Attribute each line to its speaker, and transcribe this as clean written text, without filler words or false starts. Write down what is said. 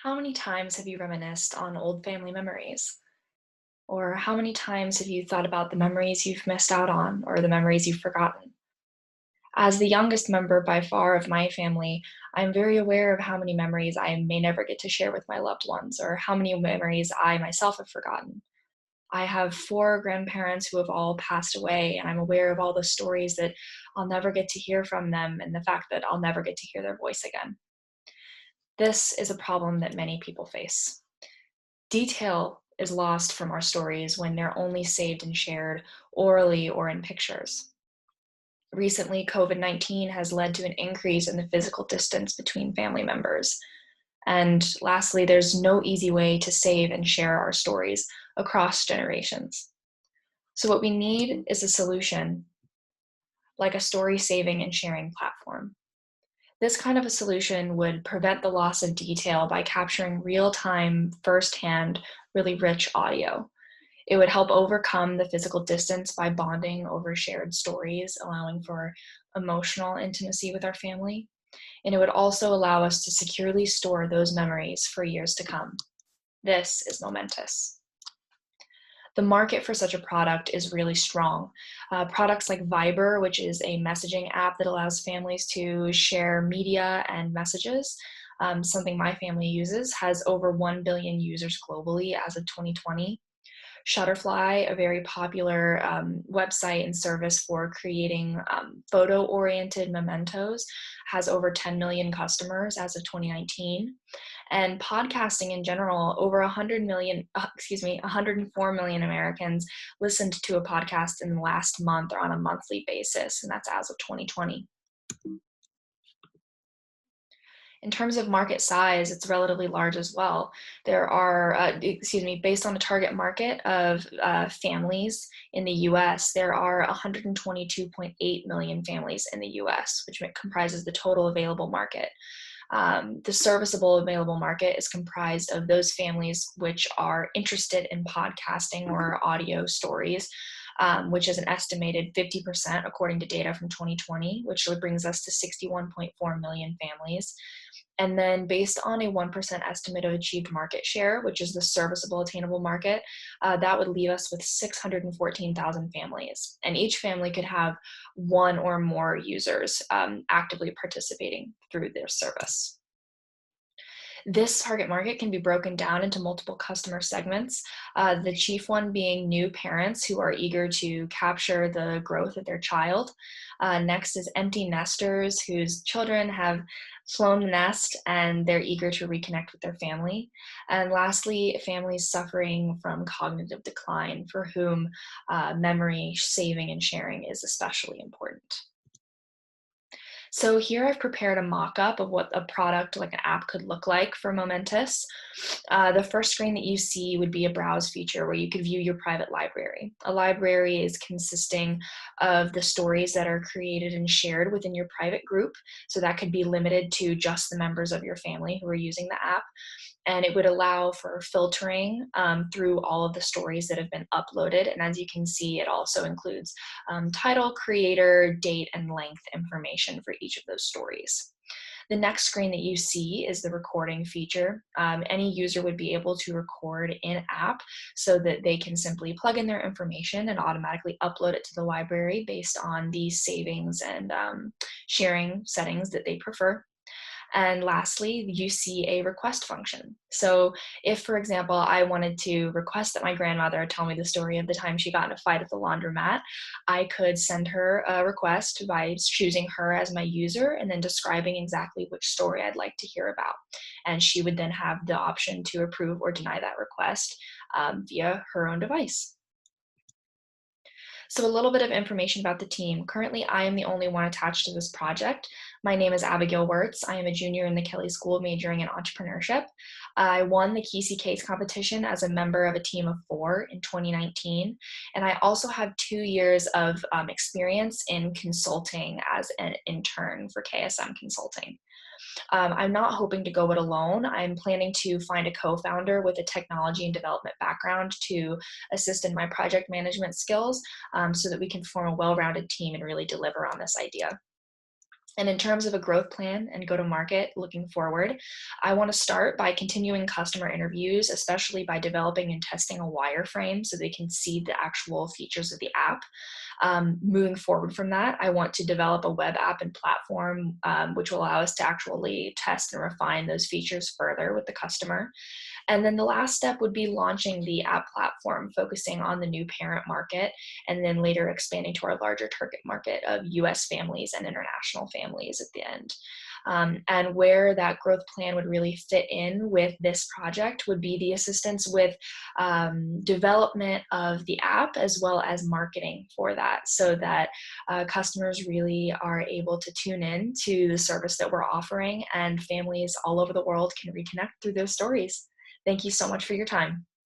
Speaker 1: How many times have you reminisced on old family memories? Or how many times have you thought about the memories you've missed out on or the memories you've forgotten? As the youngest member by far of my family, I'm very aware of how many memories I may never get to share with my loved ones or how many memories I myself have forgotten. I have four grandparents who have all passed away, and I'm aware of all the stories that I'll never get to hear from them and the fact that I'll never get to hear their voice again. This is a problem that many people face. Detail is lost from our stories when they're only saved and shared orally or in pictures. Recently, COVID-19 has led to an increase in the physical distance between family members. And lastly, there's no easy way to save and share our stories across generations. So, what we need is a solution like a story saving and sharing platform. This kind of a solution would prevent the loss of detail by capturing real time, firsthand, really rich audio. It would help overcome the physical distance by bonding over shared stories, allowing for emotional intimacy with our family. And it would also allow us to securely store those memories for years to come. This is Momentus. The market for such a product is really strong. Products like Viber, which is a messaging app that allows families to share media and messages, something my family uses, has over 1 billion users globally as of 2020. Shutterfly, a very popular website and service for creating photo-oriented mementos, has over 10 million customers as of 2019. And podcasting in general, over 104 million Americans listened to a podcast in the last month or on a monthly basis, and that's as of 2020. In terms of market size, it's relatively large as well. There are, based on a target market of families in the US, there are 122.8 million families in the US, which comprises the total available market. The serviceable available market is comprised of those families which are interested in podcasting or audio stories, which is an estimated 50% according to data from 2020, which brings us to 61.4 million families. And then based on a 1% estimate of achieved market share, which is the serviceable attainable market, that would leave us with 614,000 families. And each family could have one or more users actively participating through their service. This target market can be broken down into multiple customer segments, the chief one being new parents who are eager to capture the growth of their child. Next is empty nesters whose children have flown the nest and they're eager to reconnect with their family. And lastly, families suffering from cognitive decline for whom memory saving and sharing is especially important. So here I've prepared a mock-up of what a product like an app could look like for Momentus. The first screen that you see would be a browse feature where you could view your private library. A library is consisting of the stories that are created and shared within your private group. So that could be limited to just the members of your family who are using the app. And it would allow for filtering through all of the stories that have been uploaded. And as you can see, it also includes title, creator, date, and length information for each of those stories. The next screen that you see is the recording feature. Any user would be able to record in app so that they can simply plug in their information and automatically upload it to the library based on the savings and sharing settings that they prefer. And lastly, you see a request function. So if, for example, I wanted to request that my grandmother tell me the story of the time she got in a fight at the laundromat, I could send her a request by choosing her as my user and then describing exactly which story I'd like to hear about. And she would then have the option to approve or deny that request via her own device. So a little bit of information about the team. Currently, I am the only one attached to this project. My name is Abigail Wirtz. I am a junior in the Kelley School majoring in entrepreneurship. I won the Kesey Case competition as a member of a team of 4 in 2019. And I also have 2 years of experience in consulting as an intern for KSM Consulting. I'm not hoping to go it alone. I'm planning to find a co-founder with a technology and development background to assist in my project management skills so that we can form a well-rounded team and really deliver on this idea. And in terms of a growth plan and go to market looking forward, I want to start by continuing customer interviews, especially by developing and testing a wireframe so they can see the actual features of the app. Moving forward from that, I want to develop a web app and platform which will allow us to actually test and refine those features further with the customer. And then the last step would be launching the app platform, focusing on the new parent market, and then later expanding to our larger target market of US families and international families at the end. And where that growth plan would really fit in with this project would be the assistance with development of the app as well as marketing for that, so that customers really are able to tune in to the service that we're offering and families all over the world can reconnect through those stories. Thank you so much for your time.